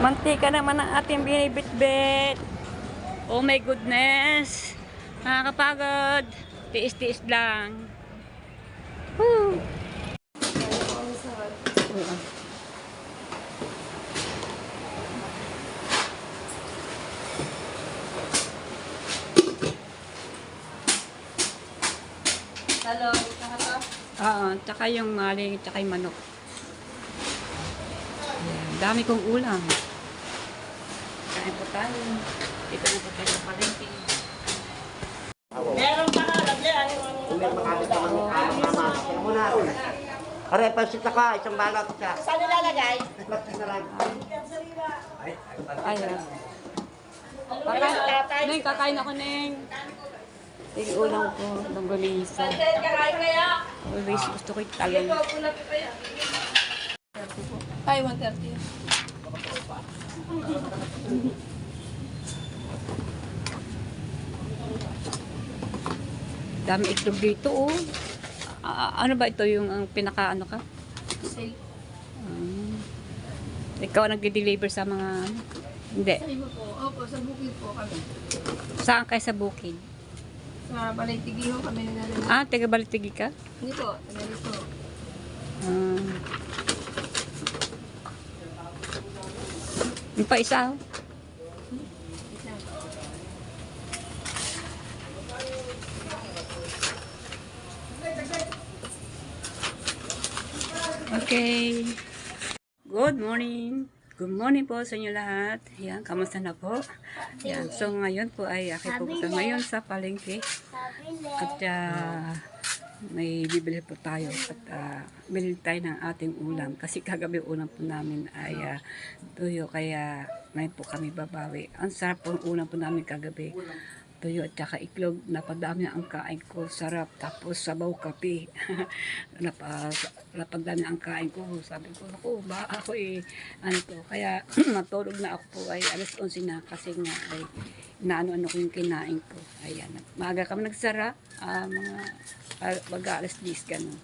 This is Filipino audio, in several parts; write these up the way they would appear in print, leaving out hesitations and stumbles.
Mantika naman ang ating binibitbit. Oh my goodness. Nakakapagod. Tiis-tiis lang. Woo! Hello, saka Oo, tsaka yung mali, tsaka yung manok. Ayan, dami kong ulam. Kain po tayo. Dito na po tayo sa palengke. meron pa nga, lagli. Aray, pansit ako, isang balot siya. Saan nilalagay? Ayan. Neng, kakain ako, Neng. Yung ulam ko, longganisa. Kakain kaya? Always gusto ko yung talong. Ay, 130. Dami itlog dito, oh. Ano ba ito yung ang pinaka-ano ka? Sale. Ikaw ang nagde-deliver sa mga ano? Hindi. Sa iba po. Opo, sa bukid po kami. Saan kayo sa bukid? Sa Balay-Tigiho kami nilalagay. Taga Balitigi ka? Hindi po, tagali po. Yung pa isa, oh. Okay. Good morning. Good morning po sa inyo lahat. Ayan, kamusta na po? Ayan, so ngayon po ay ako pupunta ngayon sa palengke. At may bibili po tayo. At bilhin tayo ng ating ulam. Kasi kagabi ulam po namin ay tuyo. Kaya ngayon po kami babawi. Ang sarap po ulam po namin kagabi. Tuyo at saka iklog. Napadami ang kain ko. Sarap. Tapos sabaw kape. Napadami ang kain ko. Sabi ko, ako ba ako ano to. Kaya matulog na ako po ay alas 11 na. Kasi nga ay naano-ano ko yung kinain ko. Ayan. Maaga kami nagsara. Mga alas 10 ganun.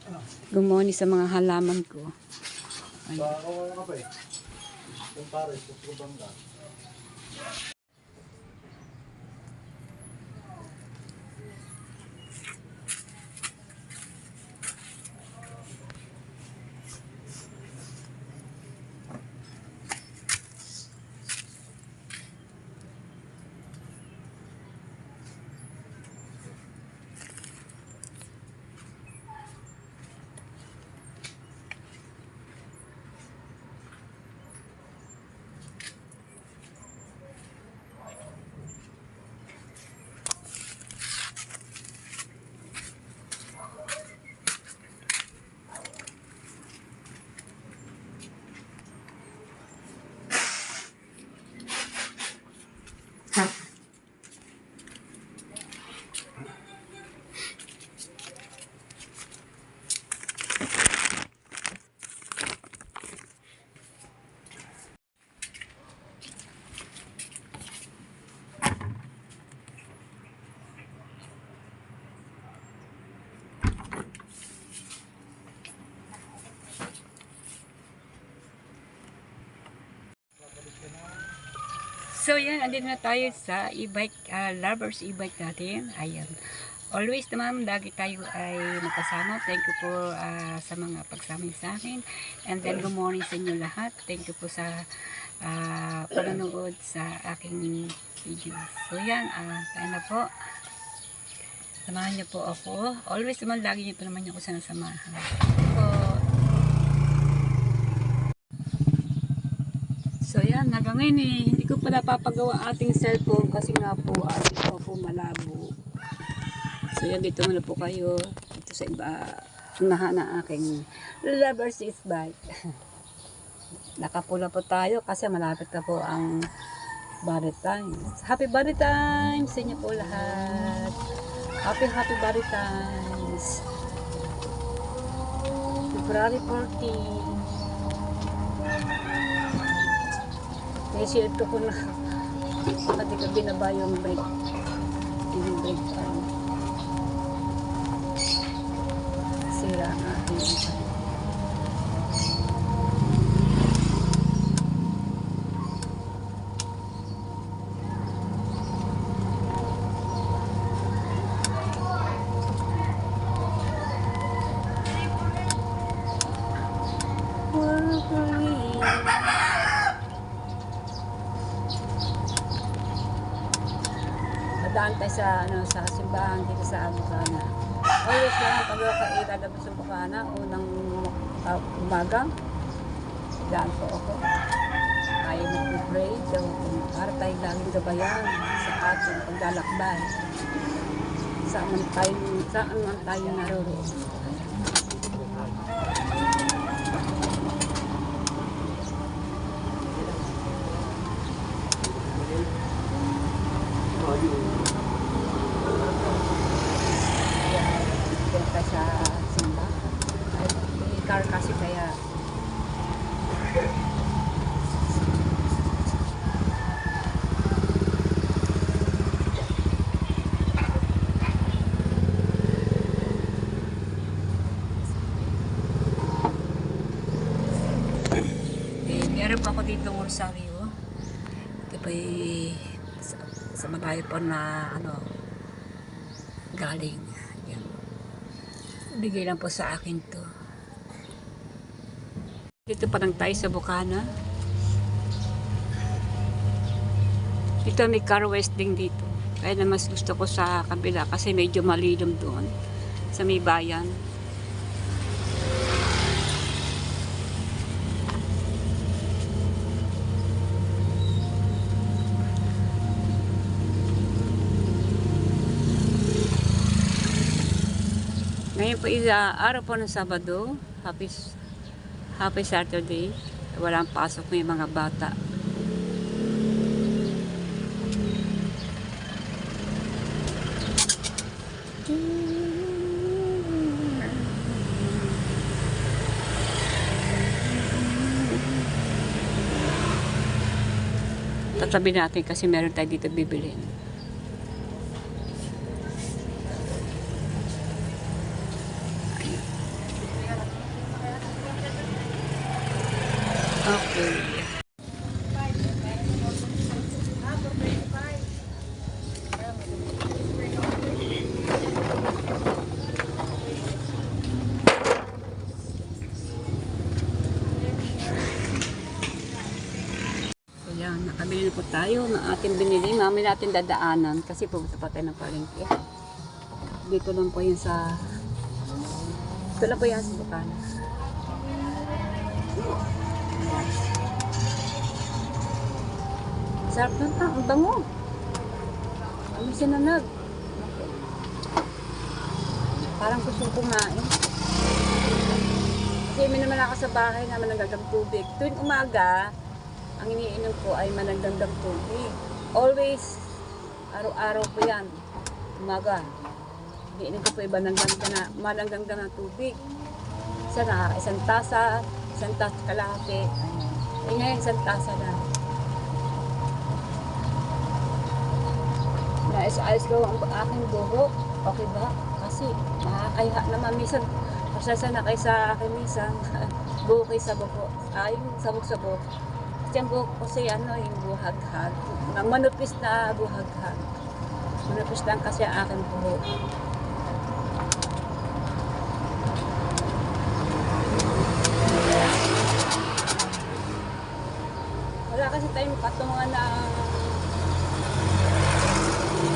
Gumoni sa mga halaman ko. Ayan. So yan, andito na tayo sa e-bike, lovers e-bike natin. Ayan. Always naman, lagi tayo ay nakasama. Thank you po sa mga pagsama sa akin. And then, good morning sa inyo lahat. Thank you po sa panonood sa aking video. So yan, tayo na po. Samahan niyo po ako. Always naman, lagi niyo po naman ako sinasamahan. So yan, hanggang ngayon hindi ko pa napapagawa ating cellphone kasi nga po ito po malabo. So yan, dito muna po kayo dito sa iba unahan ng aking lovers is bike. Nakapula po tayo kasi malapit na po ang Valentine's. Happy Valentine's sa inyo po lahat. Happy Valentine's. February 14. Nasi ito ko na pati ka binaba yung brake. Yung brake pan. Sira ang ating nag-aantay sa, ano, sa simbahan dito sa Bukana. Always lang pag ako ilalabas sa Bukana, unang umaga, daan po ako. Ayaw mag-pray, so para tayo laging gabayan sa ating paglalakbay. Saan man tayo naroroon. Punta sa simba. May car kasi kaya meron pa ako dito ng Rosario. Ito pa sa malayo pa na ano galing. Yan. Bigay lang po sa akin to. Dito pa lang tayo sa Bukana. Dito may car wasting dito. Kaya na mas gusto ko sa kabila kasi medyo malilim doon sa may bayan. Ngayon po araw po ng Sabado. Happy Saturday. Walang pasok, may mga bata. Tatabi natin kasi meron tayo dito bibilin. Okay. Ayan, nakabili na po tayo ng ating binili. Mamaya natin dadaanan kasi pupunta pa tayo ng palengke. Dito lang po yun sa... Ito lang po yan sa Bukana. Sarap nun ta, ang bango. Ano sinanag? Parang gusto ko kumain. Kasi may naman ako sa bahay na mananggagang tubig. Tuwing umaga, ang iniinom ko ay mananggagang tubig. Always, araw-araw po yan. Umaga. Iniinom ko po iba mananggagang na tubig. Isa isang tasa kalahati. Eh ngayon, isang tasa na. Naayos ko ang aking buhok. Okay ba? Kasi nakakaya naman minsan. Pasasa na kayo sa akin minsan. Buhok kayo sa buhok. Yung sabog sa buhok. Kasi ang buhok ko kasi yung buhaghag. Manupis na buhaghag. Manupis lang kasi ang aking buhok. Wala kasi tayong patungan na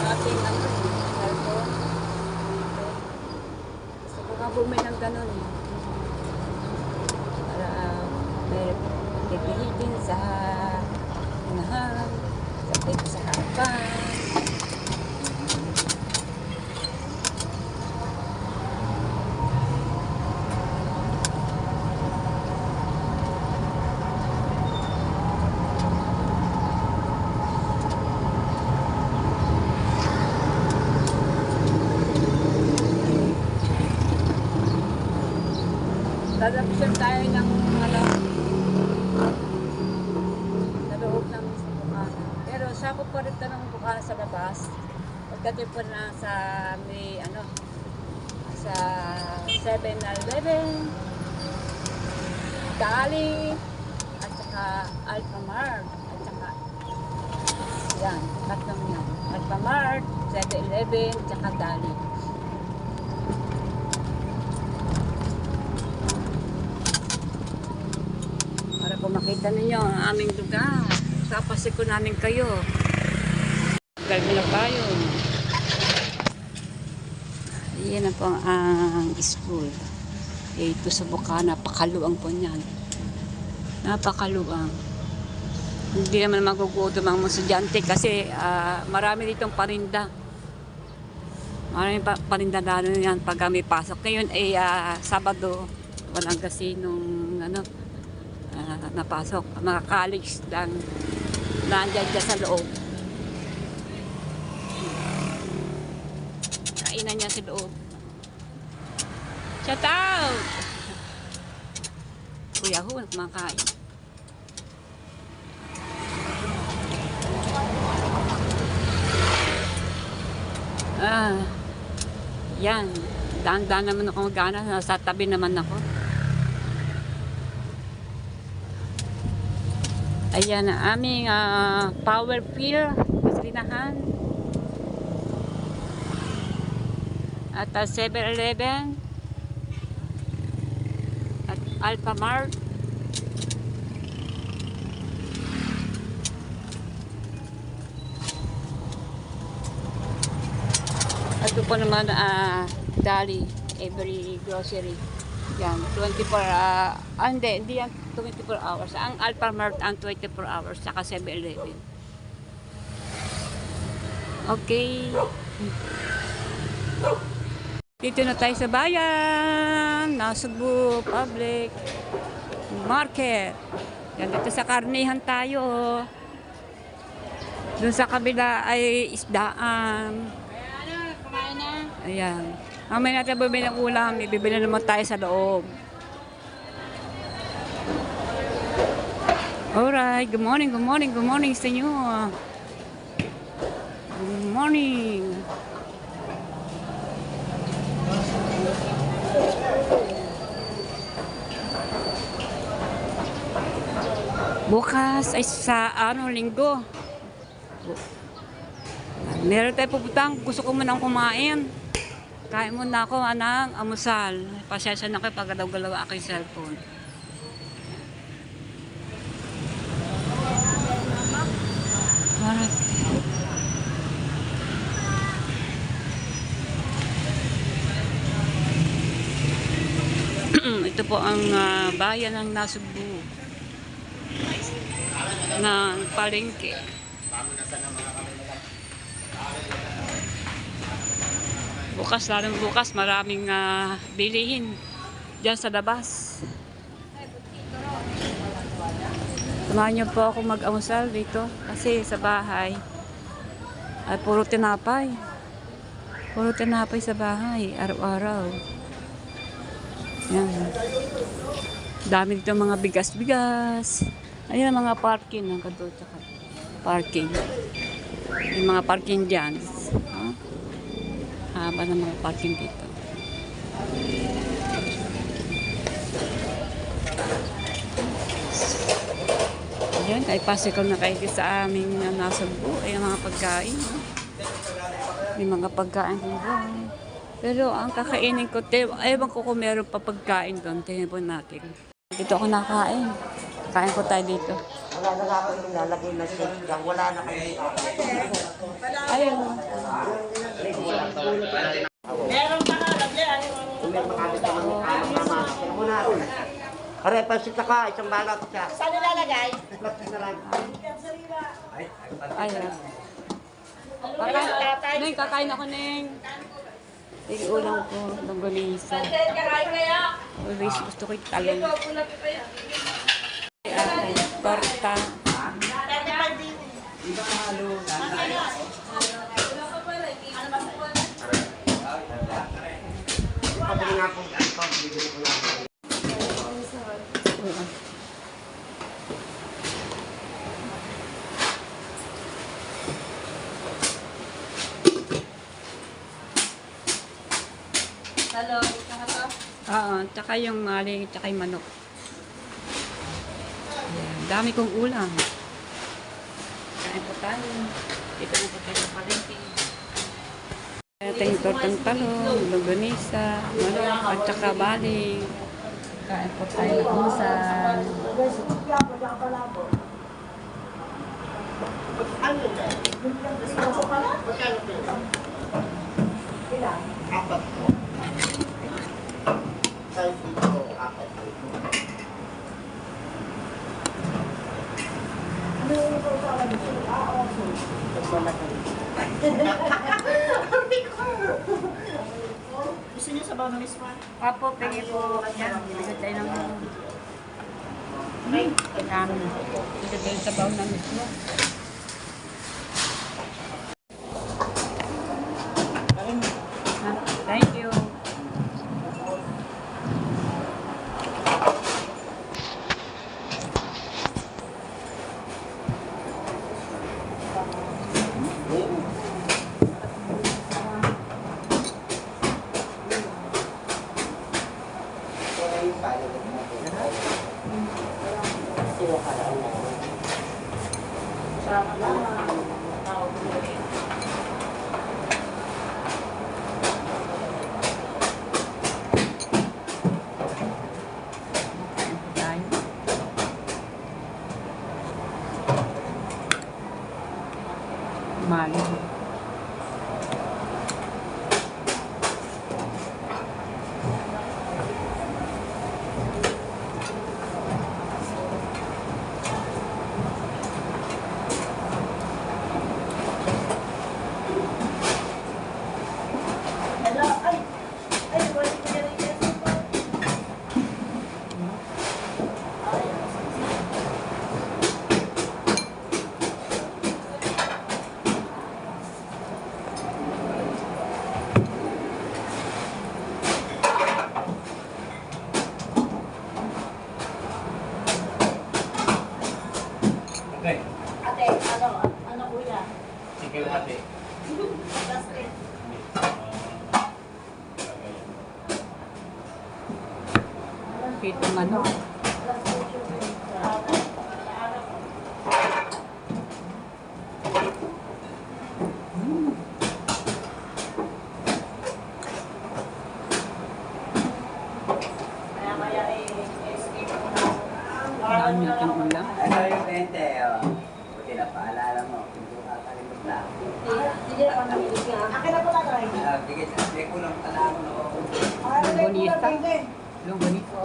ating cellphone. Gusto ko nga bumili ng ganun. Para may pipilitin sa unahan, sa harapan. Lalapsyon tayo ng sa loob ng Bukana. Pero sakop pa rin ito ng Bukana sa labas. Pagdating po na sa may sa 7-Eleven, Dali, at saka Alphamart, at saka yan, tatlong yan. Alphamart, 7-Eleven, at saka Dali. Kung makita ninyo ang aming lugar, tapos ko namin kayo. Galing na tayo. Yan na po ang school. Ito sa Bukana, napakaluang po niyan. Napakaluang. Hindi naman magugutom ang mga estudyante kasi marami ditong parinda. Maraming parinda lalo yan pag may pasok. Ngayon ay Sabado, walang kasinong napasok. Mga college lang nandiyan dyan sa loob. Kainan niya sa loob. Shout out! Kuya Ho, kumakain. Yan. Daan-daan naman ako magana. Sa tabi naman ako. Ayan ang aming power pill. Gasolinahan. At 7-Eleven. At Alphamart. At ito po naman Dali, every grocery. Yan, 24 hindi yan 24 hours. Ang Alphamart ang 24 hours, saka 7-Eleven. Okay. Dito na tayo sa bayan, Nasugbu Public Market. Yan, dito sa karnihan tayo. Doon sa kabila ay isdaan. Ayan. Mamaya natin bibili ng ulam, ibibili naman tayo sa loob. Alright, good morning sa inyo. Good morning. Bukas ay sa linggo. Meron tayo pupuntahan, gusto ko munang kumain. Kain muna ako ng amusal. Pasensya na kayo pag galaw-galaw aking cellphone. Alright. Ito po ang bayan ng Nasugbu ng palengke. Bukas, lalong bukas, maraming bilihin dyan sa labas. Samahan niyo po ako mag-amusal dito kasi sa bahay ay puro tinapay. Puro tinapay sa bahay, araw-araw. Yan. Dami dito mga bigas-bigas. Ayan mga parking ng kadto tsaka parking. Yung mga parking dyan. Haba ng mga parking dito. Ayan, ay pasikal na kayo sa aming Nasugbu. Ay mga pagkain. May mga pagkain dito. Pero ang kakainin ko, ewan ko kung meron pa pagkain doon. Tingnan po natin. Dito ako nakain. Kain ko tayo dito. Wala na ako nilalagay na shake. Wala na kayo. Ayun. Meron pa nga, lagyan. Kung may makakit ka ng mama. Kaya muna ako. Aray, pasita ka. Isang balot siya. Saan nilalagay? Ayun. Neng, kakain ako, Neng. Yung ulang ko, longganisa. Always gusto ko yung talong. Torta. Pabili nga po. Bibili ko lang. Hello, Oo, tsaka yung maling, tsaka yung manok. Ayan, dami kong ulam. Kain po tayo. Dito na po tayo sa palengke. Ito yung tortang talong, longganisa, manok, at tsaka baling. Kain po tayo ng amusal. Apat po. tayo dito. Apat. Gusto niyo sabaw ng mismo? Apo, pwede po. Yan, bigod tayo ng kami. Bigod tayo sa baon na mismo. Thank you. Mali. Okay. Ate, ano kuya? Sige lang ate. Plastic. Pitong ano. Kaya escape ko na. Dami natin ulam. Ano yung 20? Oh. Buti na paalala mo. Kung kakalimot na. Sige, panahilig nga. Akin na po na tayo. Bigay sa ko ng tanaw no. Longganisa. Longganisa.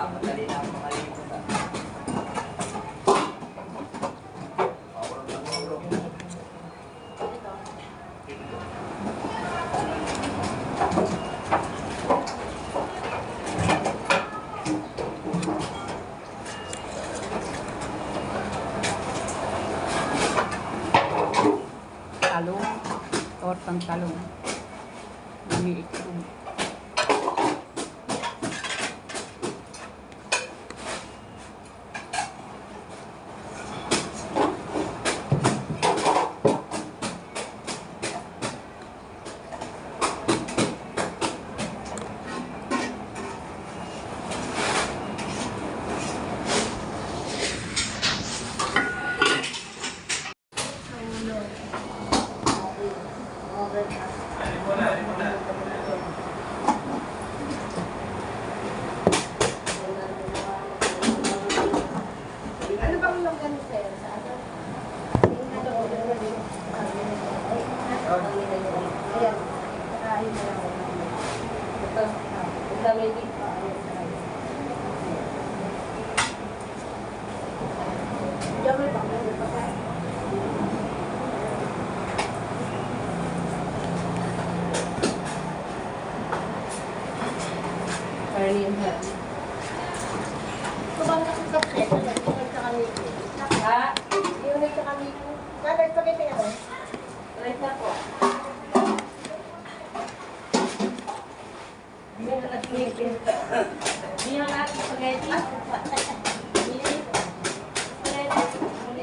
Madali na ako makalimutan. Talong. Tortang talong. Mamiit ko. Ano bang longganisa yan? Sa ano? Ayan. Kain na lang. Ito. Ito may beef pa. Diyan may bang may pagkain. Carlene Hell. Ito ba nakasakit? Yung nagkakamito. Ha? Yung nagkakamito. Nagkakamito nga ba? Right na po. Hindi na nag-spaghetti. Hindi na nag-spaghetti. Hindi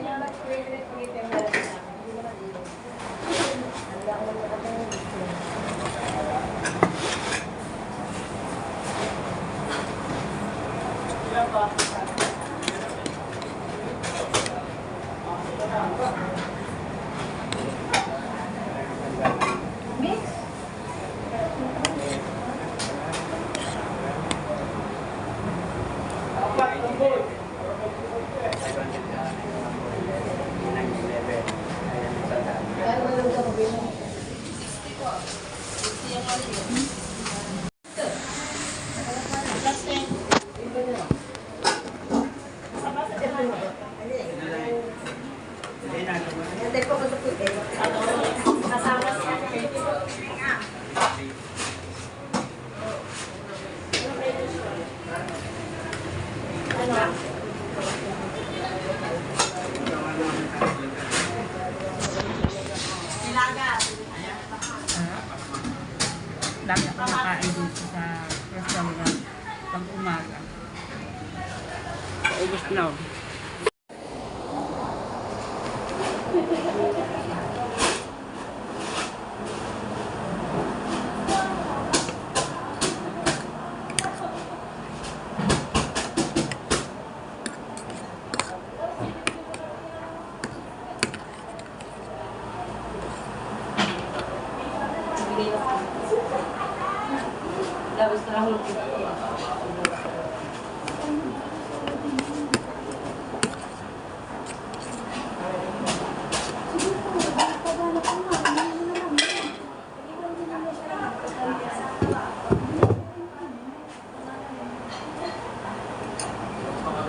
na nag-spaghetti. Mix? Apat,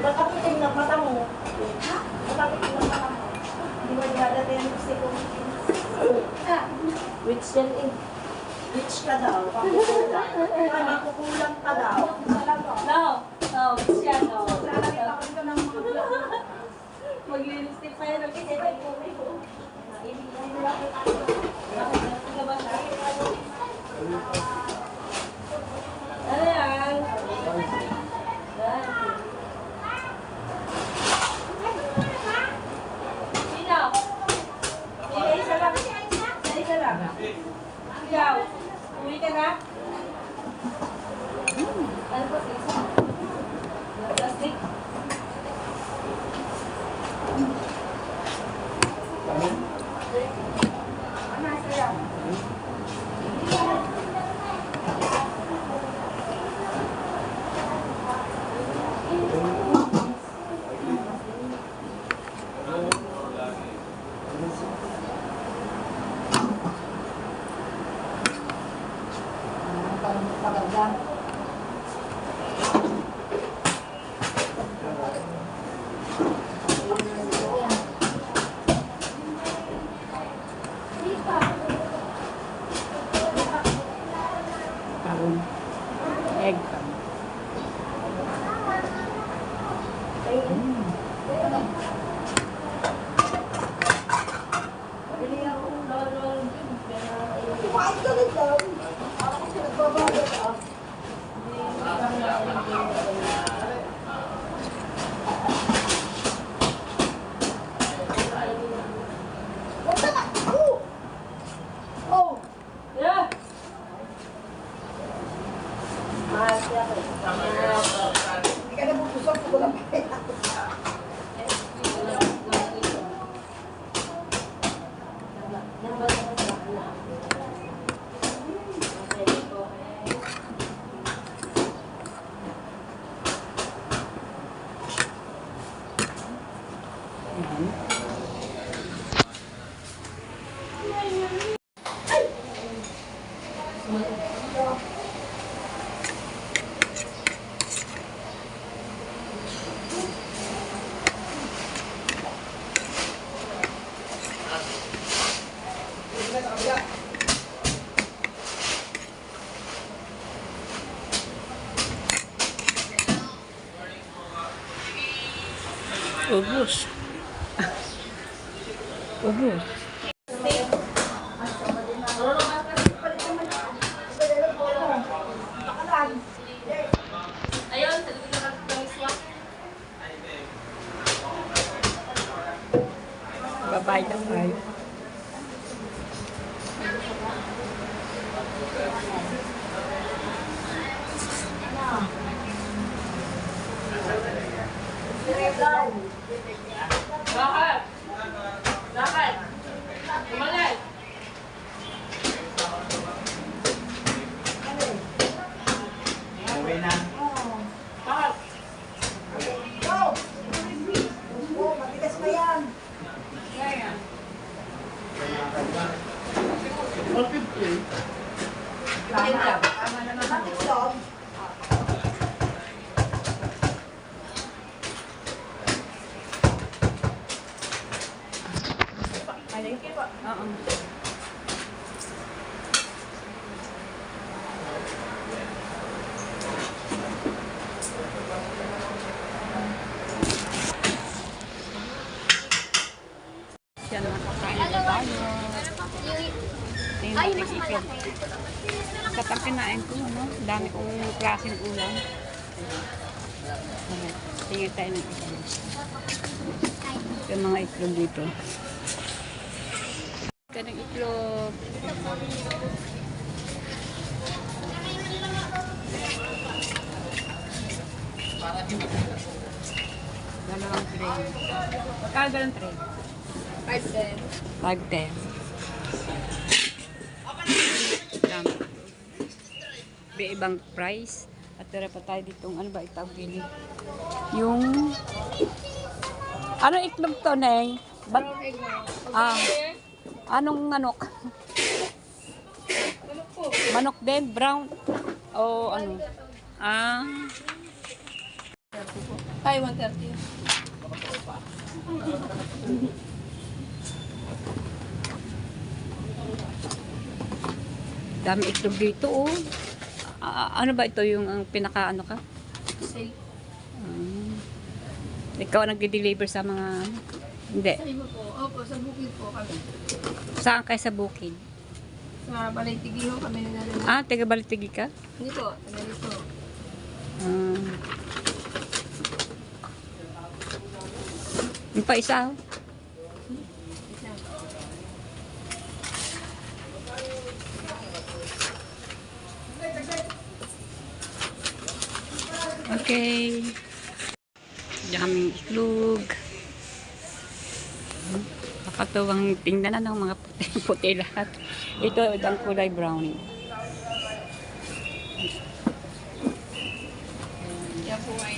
Matakiting ng mata mo. Matakiting ng mata mo. Hindi mo dadating ang gusto ko. Which yan eh. Which ka daw. Makukulang ka daw. No. No, siya, no. Lalagyan ako dito ng mga Mag-lipstick pa yun. Okay, bakit ba siya? Ano yan? Sino? Isa lang. Isa lang. Ikaw, uwi ka na? Ano po, isa? Plastic? Egg. Kumain ka rin daw. Ako kasi nagbabago ka. Huwag ka na! Oh! Oh! Yeah. Mahal siya ko. Hindi ka na bubusok kung wala pa. Ubus. Ubus. Ayun, sa likod na kami swak. Babayad na tayo. Bakit? Bakit? Umalis. Uwi na. Bakit? Go! Oh, matigas pa yan. Tama naman. Bakit yun? Oo. Siya nakakain na tayo. Tingnan natin itlog. Katang kinain ko, no? Dami kong klaseng ulam. Tingnan tayo ng itlog. Yung mga itlog dito. itlog. Dalawang tray. Magkano dalawang tray? 5-10. 5.10. Tama. May ibang price. At tira pa tayo ditong, ano ba itawag din? Yung, ano itlog to, Neng? Anong manok? Manok din? Brown? O ano? Ay, 130. Dami itlog dito, oh. Ano ba ito yung ang pinaka-ano ka? Sale. Ikaw ang nagde-deliver sa mga, ano? Hindi. Sa iba po. Opo, sa bukid po kami. Saan kayo sa bukid? Sa Balay-Tigi ho kami nila. Taga Balitigi ka? Hindi po, tagali po. Yung pa isa, oh. Okay. Daming itlog. Nakatuwang tingnan na ng mga puti lahat. Ito ang kulay brown. Yan po ay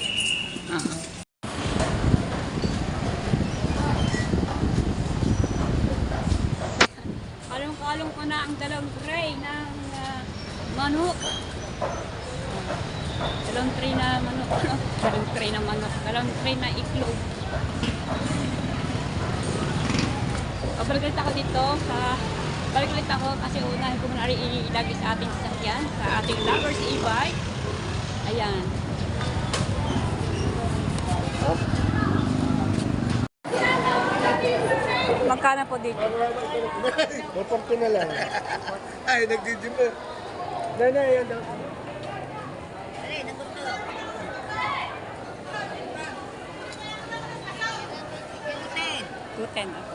Kalong-kalong ko na ang dalawang tray ng manok. Dalawang tray na manok. Dalawang tray na manok. Dalawang tray na itlog. Balik ulit ako dito balik ulit ako kasi unahin ko muna ilagay sa ating sasakyan, sa ating Lovers e-bike. Ayan. Oh. Magkano po dito? 440 na lang. Ay, nag-gym mo. Nanay, yan daw. $2.10 ako.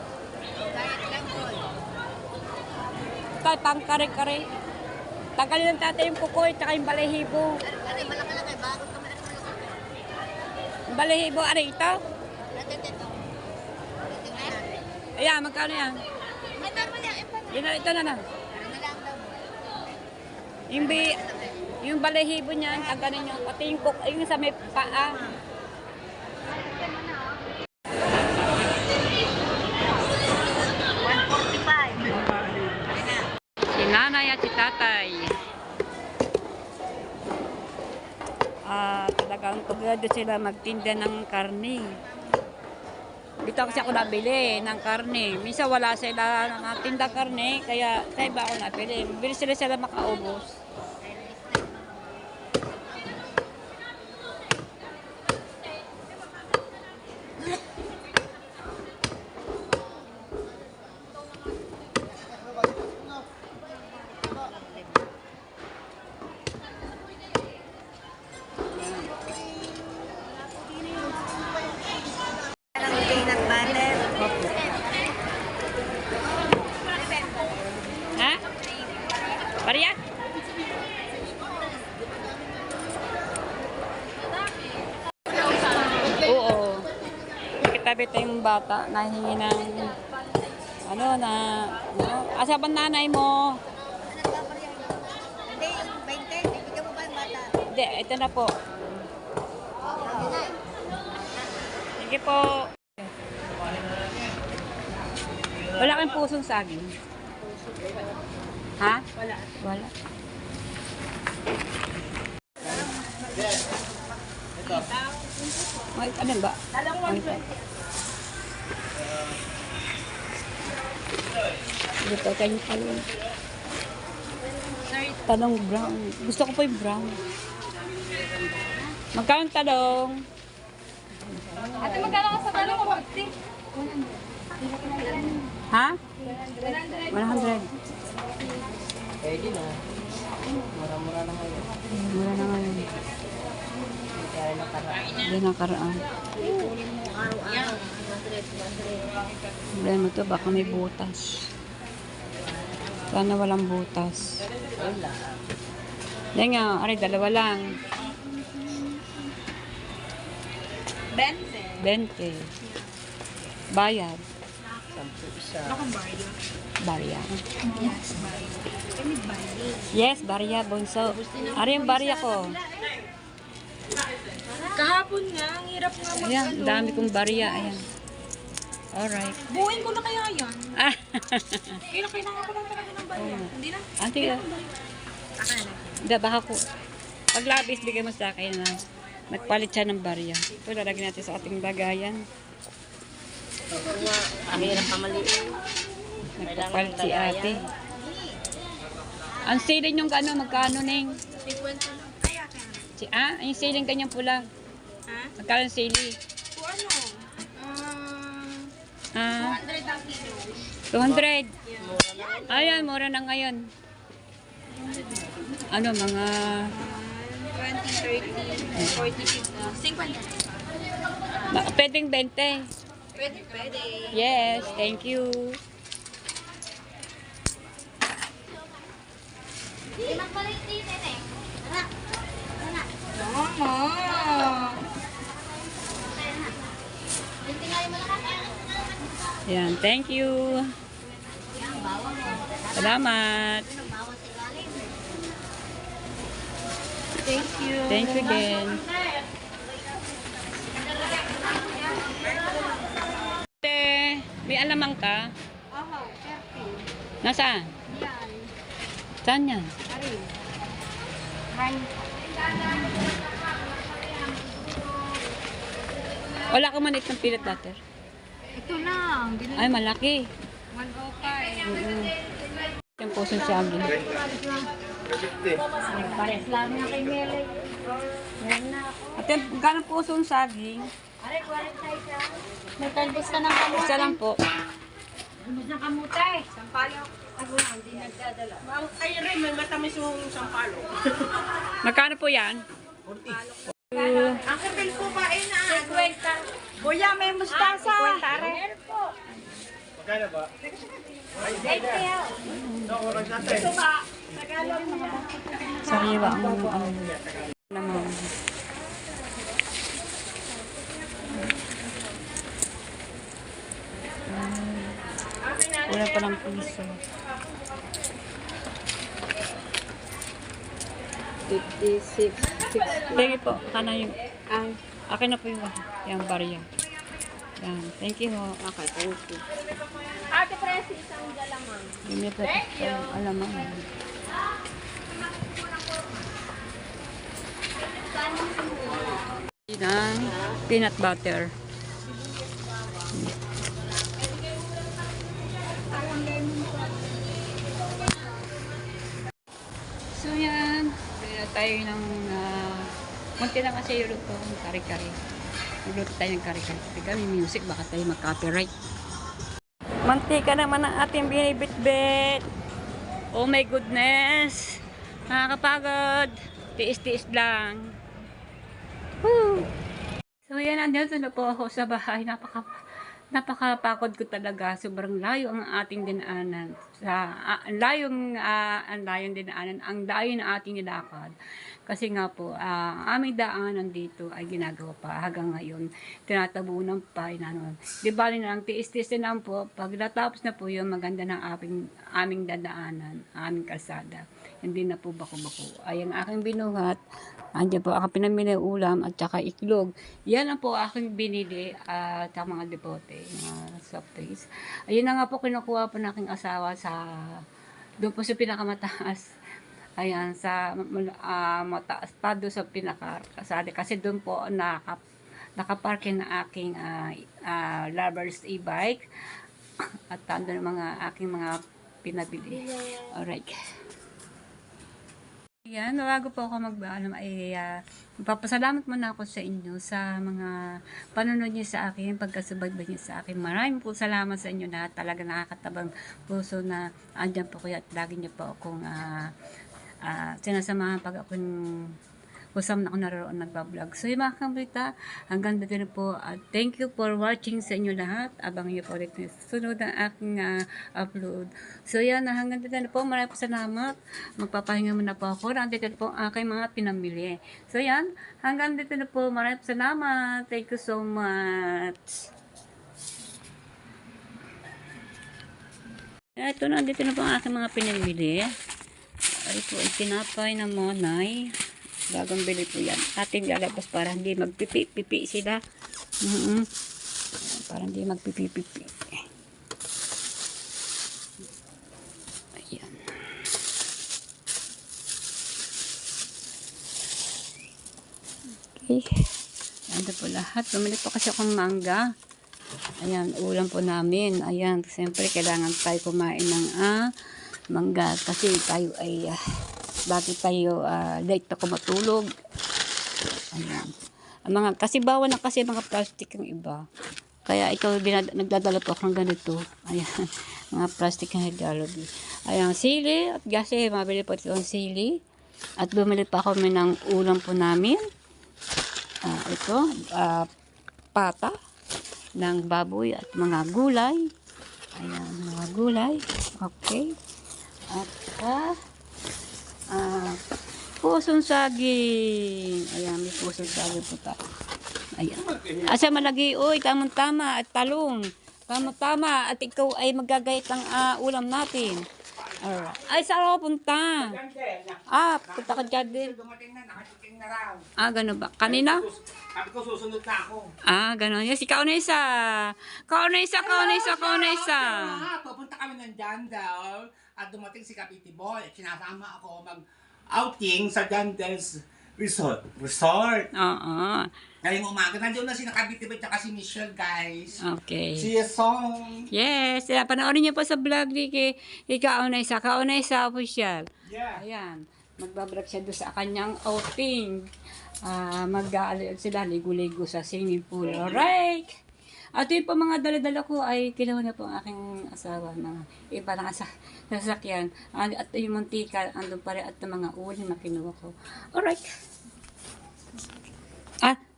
Tay, pang kare-kare. Tagalin ng tatay yung kukoy, tsaka yung balahibo. Yung balahibo, ano ito? Ayan, magkano yan? Yun na, ito na na. Yung balahibo niyan, taganin nyo. Pati yung yung sa may paa. Si nanay at si tatay. Talagang kumagado sila magtinda ng karne. Dito kasi ako nabili ng karne. Minsan wala sila nagtinda karne, kaya sa iba ako nabili. Bili sila makaubos. Ha? Pariyak? Oo. Kitabi tayong bata, nahingi ng asa ba nanay mo? Hindi, yung 20. Bibigyan mo ba yung bata? Hindi, ito na po. Sige po. Wala kang pusong saging. Ha? Wala. Wala. Ay, ano ba? Dito kayo pala. Talong brown. Gusto ko po yung brown. Magkano talong? Ate, magkano ka sa talong mo? 50. Ha? 100. Pwede na. Mura-mura na ngayon. Mura na ngayon. Hindi nakaraan. Problema to, baka may butas. Sana walang butas. Yan nga, aray, dalawa lang. 20. Bayad. 10 isa. Barya. Yes, barya, bunso. Aray yung barya ko. Kahapon nga, ang hirap nga Ayan, dami kong barya. Ayan. Alright. Buuin ko na kaya yan. Ah, Kailangan ko lang talaga ng barya. Hindi na. ate, hindi, baka ko. Pag labis, bigay mo sa akin na nagpalit siya ng barya. Ito, lalagyan natin sa ating bagayan. Ang hirap pamaliin. Nagpapalit si ate. Ang ceiling yung gano'n, magkano ning? 50 lang. Yung ceiling kanyang pula. Ha? Magkano yung ceiling? Kung ano? Ah, 100 ang kilo. 200. Ayan, mura na ngayon. Ano, mga 20, 30, 40, 50. 50. pwedeng 20. Pwede. Yes, thank you. Mama! Yan, thank you. Salamat. Thank you. Thank you again. May alamang ka? Aha, careful. Nasaan? Yan. Saan yan? Ari. Wala ka man itong peanut butter. Ito lang. Ay, malaki. 105. Yung puso sa amin. Pares lang na kay Mele. Ate, gano'ng puso yung saging? Are, 40 isa. May talbos ka ng kamote. Isa lang po. Talbos ng kamote. Sampalok. Ako lang, hindi nagdadala. Ay, rin, may matamis yung sampalo. Magkano po yan? Ang kapil ko ba ay na? 50. Kuya, may mustasa. 50 rin. Magkano ba? Ito ba? Sariwa ang naman. Wala pa ng piso. 56. Sige po, kana yung akin na po yung barya. Yan, thank you ho. Okay, thank you. Ate Presi, isang galamang. Yun yung alamang. Ng peanut butter. So yan, bili tayo ng munti na kasi yung luto ng kare-kare. Magluto tayo ng kare-kare. Teka, may music, baka tayo mag-copyright. Mantika naman ang ating binibit-bit. Oh my goodness. Nakakapagod. Tiis-tiis lang. Woo! So yan, andito na po ako sa bahay. Napakapagod ko talaga. Sobrang layo ang ating dinaanan. Ang layong dinaanan. Ang layo na ating nilakad. Kasi nga po, aming daanan dito ay ginagawa pa hanggang ngayon. Tinatabunan pa. Di bali na lang, tiis-tiis din lang po. Pag natapos na po yung maganda ng aming dadaanan, aming kalsada. Hindi na po bako-bako. Ay, ang aking binuhat, andyan po aking pinamili ulam at saka iklog. Yan ang po aking binili at mga depote, mga soft drinks. Ayun na nga po kinukuha po ng aking asawa sa doon po sa pinakamataas. Ayan, sa mataas pa doon sa pinakakasali. Kasi doon po nakaparking na aking lovers e-bike. At doon mga aking mga pinabili. Alright. Yan, bago po ako magpapasalamat muna ako sa inyo sa mga panonood niyo sa akin, pagkasubaybay niyo sa akin. Maraming po salamat sa inyo lahat. Talaga nakakatabang puso na andyan po kayo at lagi niyo po akong sinasamahan pag akong kusam na ako naroon nagbablog. So yung mga kabrita, hanggang dito na po. Thank you for watching sa inyo lahat. Abang niyo po ulit na susunod ang aking upload. So yan, hanggang dito na po. Maraming po salamat. Magpapahinga muna po ako. Nandito na po ang aking mga pinamili. So yan, hanggang dito na po. Maraming po salamat. Thank you so much. Ito na, dito na po ang aking mga pinamili. Ito ay tinapay na monay. Bagong bili po yan. Ating lalabas para hindi magpipi-pipi sila. Para hindi magpipi-pipi. Ayan. Okay. Ando po lahat. Bumili po kasi akong mangga. Ayan, ulam po namin. Ayan, siyempre kailangan tayo kumain ng mangga kasi tayo ay bakit tayo late ako matulog. Ayan. Ang mga, kasi bawal na kasi mga plastic yung iba. Kaya ito, nagdadala po ako ng ganito. Ayan, mga plastic na nagdadala. Ayan, sili. At kasi, mabili po ito ang sili. At bumili pa kami ng ulam po namin. Ito, pata ng baboy at mga gulay. Ayan, mga gulay. Okay. At pusong saging. Ayan, may pusong saging po tayo. Ayan. Asa malagi, oy, tamang-tama. At talong. Tama-tama. At ikaw ay magagayat ng ulam natin. Alright. Ay, saan ako punta? Punta ka dyan din. Dumating na, nakatiking na raw. Gano'n ba? Kanina? Sabi ko, susunod na ako. Gano'n. Yes, si Kaunesa. Kaunesa. Pupunta kami ng Jandel at dumating si Kapiti Boy at sinasama ako mag-outing sa Jandel's Resort. Oo. Ngayong umaga, nandiyon na si Kapiti Boy at si Michelle, guys. Okay. Si Song. Yes, panoorin niyo po sa vlog ni Kaunesa. Kaunesa official. Yeah. Ayan. Magbablog siya doon sa kanyang outing. Sila ligo-ligo sa swimming pool. Alright! At yun po mga dala-dala ko ay kinuha na po ang aking asawa na iba na sasakyan. At yung mantika, andun pa rin at mga uling na kinuha ko. Alright!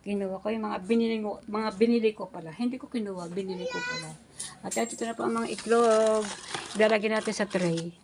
Kinuha ko yung mga binili ko pala. Hindi ko kinuha, binili ko pala. At ito na po ang mga itlog. Dalagyan natin sa tray.